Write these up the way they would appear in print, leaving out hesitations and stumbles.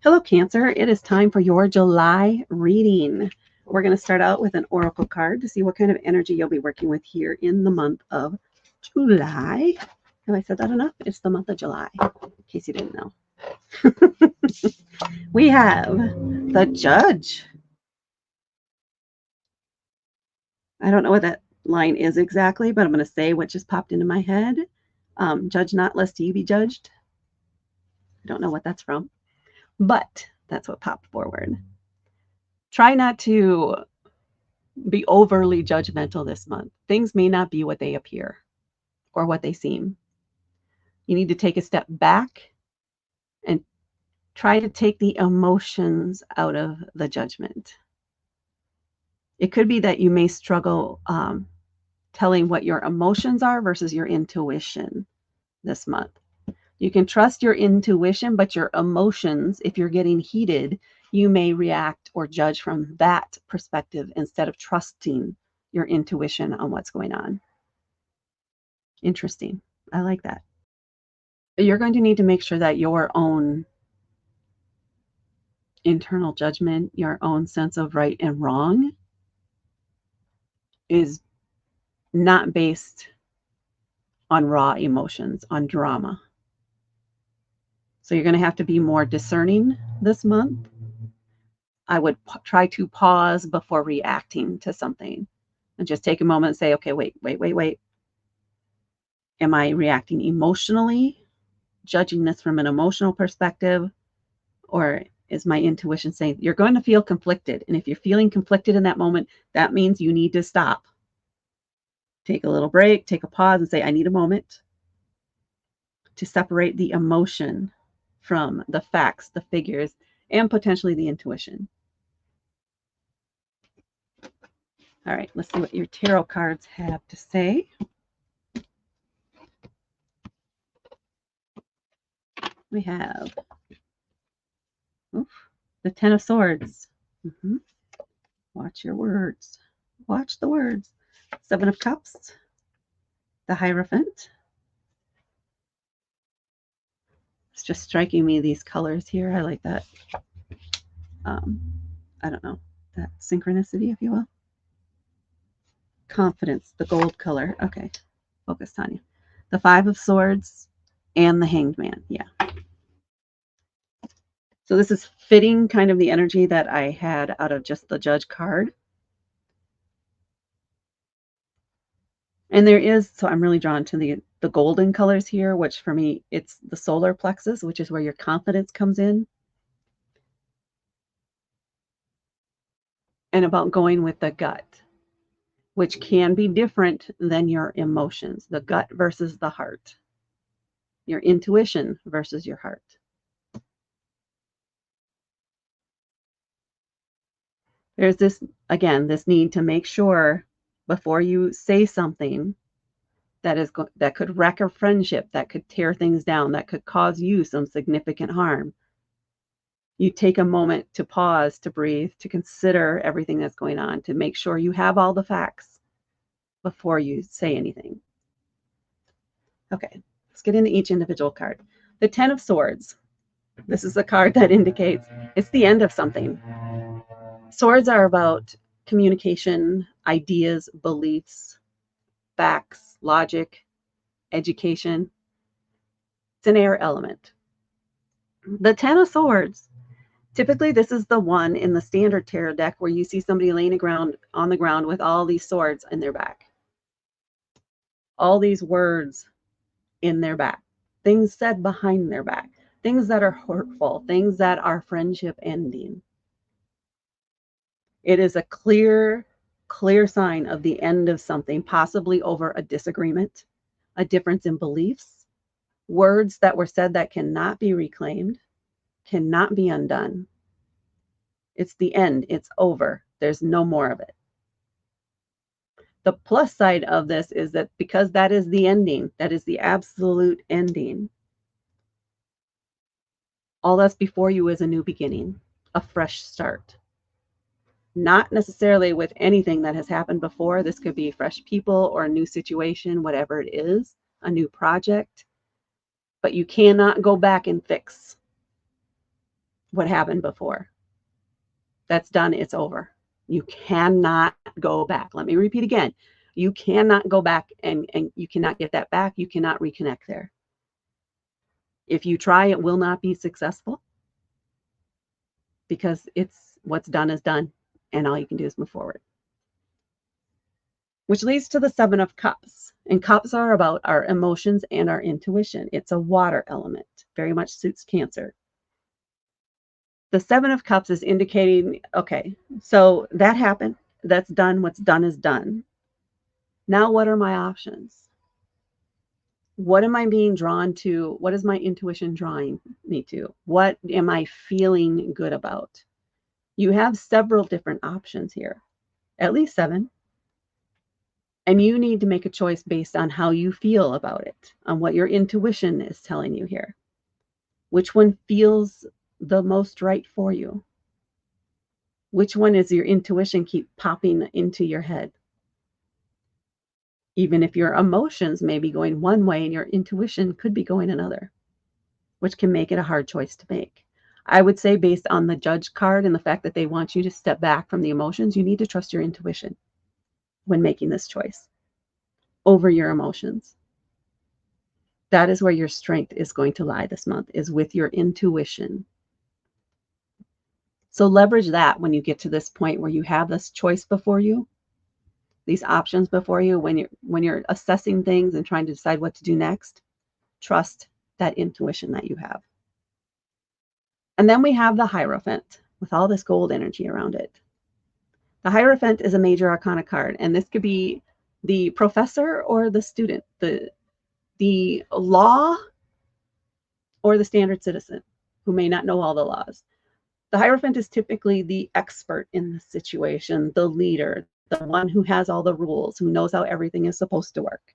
Hello, Cancer. It is time for your July reading. We're going to start out with an oracle card to see what kind of energy you'll be working with here in the month of July. Have I said that enough? It's the month of July, in case you didn't know. We have the Judge. I don't know what that line is exactly, but I'm going to say what just popped into my head. Judge not, lest ye be judged. I don't know what that's from, but that's what popped forward. Try not to be overly judgmental this month. Things may not be what they appear or what they seem. You need to take a step back and try to take the emotions out of the judgment. It could be that you may struggle telling what your emotions are versus your intuition this month. You can trust your intuition, but your emotions, if you're getting heated, you may react or judge from that perspective instead of trusting your intuition on what's going on. Interesting. I like that. You're going to need to make sure that your own internal judgment, your own sense of right and wrong is not based on raw emotions, on drama. So you're going to have to be more discerning this month. I would try to pause before reacting to something and just take a moment and say, okay, wait. Am I reacting emotionally, judging this from an emotional perspective? Or is my intuition saying you're going to feel conflicted? And if you're feeling conflicted in that moment, that means you need to stop. Take a little break, take a pause and say, I need a moment to separate the emotion from the facts, the figures, and potentially the intuition. All right, let's see what your tarot cards have to say. We have the Ten of Swords. Watch your words. Watch the words. Seven of Cups. The Hierophant. It's just striking me, these colors here. I like that. I don't know, that synchronicity, if you will. Confidence, the gold color. Okay, focus, Tanya. The Five of Swords and the Hanged Man. Yeah. So this is fitting kind of the energy that I had out of just the Judge card. And there is, so I'm really drawn to the golden colors here, which for me, it's the solar plexus, which is where your confidence comes in. And about going with the gut, which can be different than your emotions, the gut versus the heart, your intuition versus your heart. There's this, again, this need to make sure before you say something that could wreck a friendship, that could tear things down, that could cause you some significant harm. You take a moment to pause, to breathe, to consider everything that's going on, to make sure you have all the facts before you say anything. Okay, let's get into each individual card. The Ten of Swords. This is a card that indicates it's the end of something. Swords are about communication, ideas, beliefs, facts, logic, education. It's an air element. The Ten of Swords, typically this is the one in the standard tarot deck where you see somebody laying on the ground with all these swords in their back. All these words in their back. Things said behind their back. Things that are hurtful. Things that are friendship ending. It is a clear sign of the end of something, possibly over a disagreement, a difference in beliefs, words that were said that cannot be reclaimed, cannot be undone. It's the end. It's over. There's no more of it. The plus side of this is that because that is the ending, that is the absolute ending, all that's before you is a new beginning, a fresh start. Not necessarily with anything that has happened before. This could be fresh people or a new situation, whatever it is, a new project. But you cannot go back and fix what happened before. That's done. It's over. You cannot go back. Let me repeat again. You cannot go back and you cannot get that back. You cannot reconnect there. If you try, it will not be successful because it's what's done is done and all you can do is move forward. Which leads to the Seven of Cups. And cups are about our emotions and our intuition. It's a water element, very much suits Cancer. The Seven of Cups is indicating, okay, so that happened. That's done. What's done is done. Now, what are my options? What am I being drawn to? What is my intuition drawing me to? What am I feeling good about? You have several different options here, at least 7. And you need to make a choice based on how you feel about it, on what your intuition is telling you here. Which one feels the most right for you? Which one is your intuition keep popping into your head? Even if your emotions may be going one way and your intuition could be going another, which can make it a hard choice to make. I would say based on the Judge card and the fact that they want you to step back from the emotions, you need to trust your intuition when making this choice over your emotions. That is where your strength is going to lie this month, is with your intuition. So leverage that when you get to this point where you have this choice before you, these options before you, when you're assessing things and trying to decide what to do next. Trust that intuition that you have. And then we have the Hierophant with all this gold energy around it. The Hierophant is a major arcana card, and this could be the professor or the student, the law or the standard citizen who may not know all the laws. The Hierophant is typically the expert in the situation, the leader, the one who has all the rules, who knows how everything is supposed to work.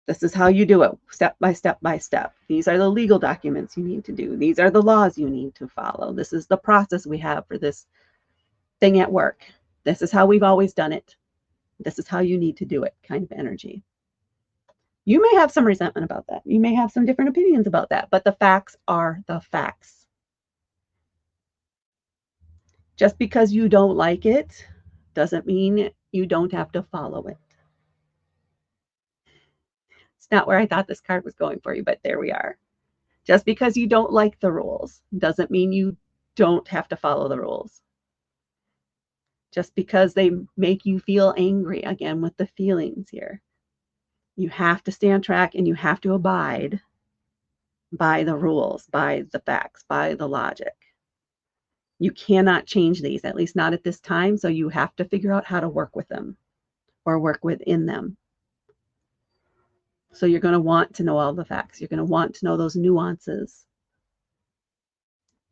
This is how you do it, step by step by step. These are the legal documents you need to do. These are the laws you need to follow. This is the process we have for this thing at work. This is how we've always done it. This is how you need to do it, kind of energy. You may have some resentment about that. You may have some different opinions about that, but the facts are the facts. Just because you don't like it doesn't mean you don't have to follow it. It's not where I thought this card was going for you, but there we are. Just because you don't like the rules doesn't mean you don't have to follow the rules. Just because they make you feel angry, again, with the feelings here, you have to stay on track and you have to abide by the rules, by the facts, by the logic. You cannot change these, at least not at this time. So you have to figure out how to work with them or work within them. So you're going to want to know all the facts. You're going to want to know those nuances.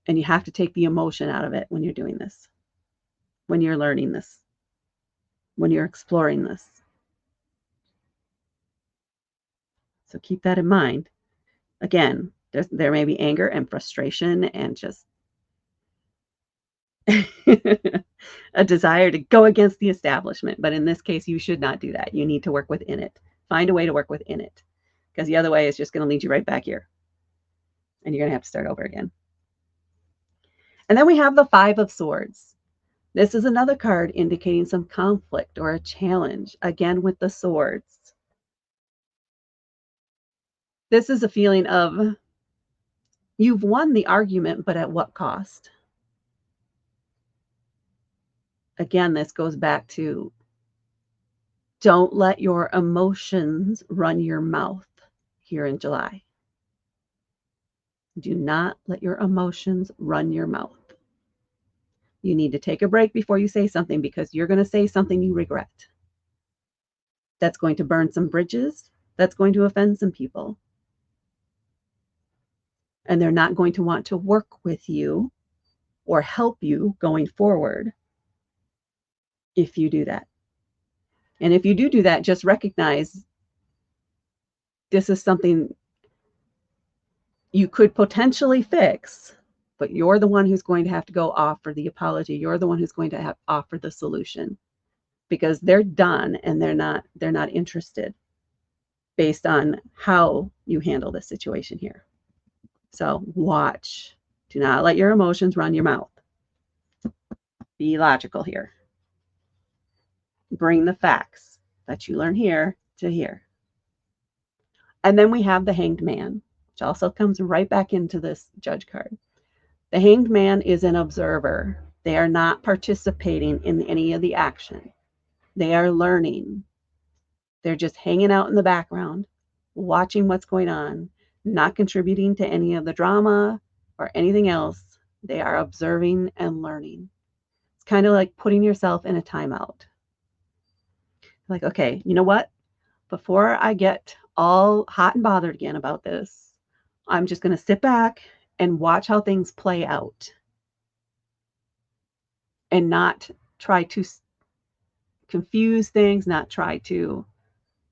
And you have to take the emotion out of it when you're doing this, when you're learning this, when you're exploring this. So keep that in mind. Again, there may be anger and frustration and just a desire to go against the establishment. But in this case, you should not do that. You need to work within it. Find a way to work within it, because the other way is just going to lead you right back here. And you're going to have to start over again. And then we have the Five of Swords. This is another card indicating some conflict or a challenge, again with the swords. This is a feeling of you've won the argument, but at what cost? Again, this goes back to don't let your emotions run your mouth here in July. Do not let your emotions run your mouth. You need to take a break before you say something, because you're going to say something you regret. That's going to burn some bridges. That's going to offend some people. And they're not going to want to work with you or help you going forward if you do that. And if you do that, just recognize this is something you could potentially fix, but you're the one who's going to have to go offer the apology. You're the one who's going to have offer the solution, because they're done and they're not interested based on how you handle this situation here. So watch Do not let your emotions run your mouth. Be logical here. Bring the facts that you learn here to here. And then we have the Hanged Man, which also comes right back into this Judge card. The Hanged Man is an observer. They are not participating in any of the action. They are learning. They're just hanging out in the background, watching what's going on, not contributing to any of the drama or anything else. They are observing and learning. It's kind of like putting yourself in a timeout. Like, okay, you know what? Before I get all hot and bothered again about this, I'm just going to sit back and watch how things play out and not try to confuse things, not try to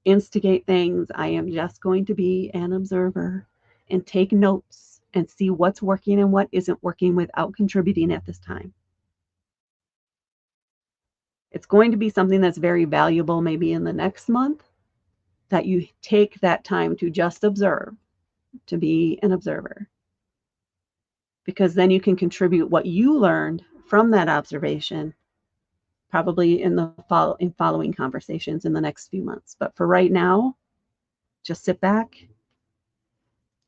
instigate things. I am just going to be an observer and take notes and see what's working and what isn't working without contributing at this time. It's going to be something that's very valuable maybe in the next month, that you take that time to just observe, to be an observer. Because then you can contribute what you learned from that observation, probably in following conversations in the next few months. But for right now, just sit back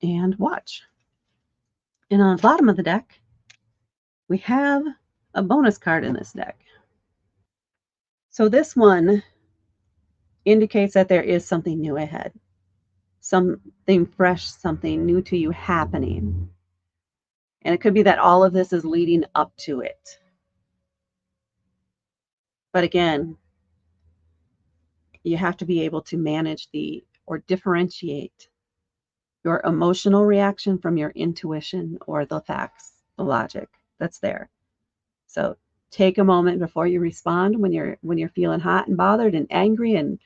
and watch. And on the bottom of the deck, we have a bonus card in this deck. So this one indicates that there is something new ahead, something fresh, something new to you happening. And it could be that all of this is leading up to it. But again, you have to be able to manage or differentiate your emotional reaction from your intuition or the facts, the logic that's there. So take a moment before you respond when you're feeling hot and bothered and angry, and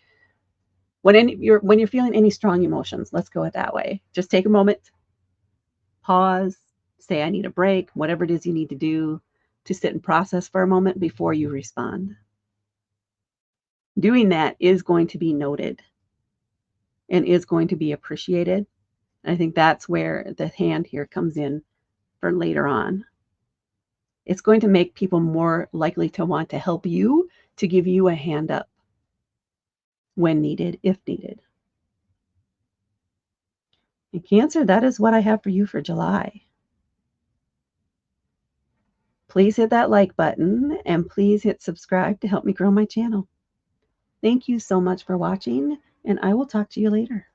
when you're feeling any strong emotions. Let's go it that way. Just take a moment, pause, say I need a break, whatever it is you need to do to sit and process for a moment before you respond. Doing that is going to be noted and is going to be appreciated. And I think that's where the hand here comes in for later on. It's going to make people more likely to want to help you, to give you a hand up when needed, if needed. And Cancer, that is what I have for you for July. Please hit that like button and please hit subscribe to help me grow my channel. Thank you so much for watching, and I will talk to you later.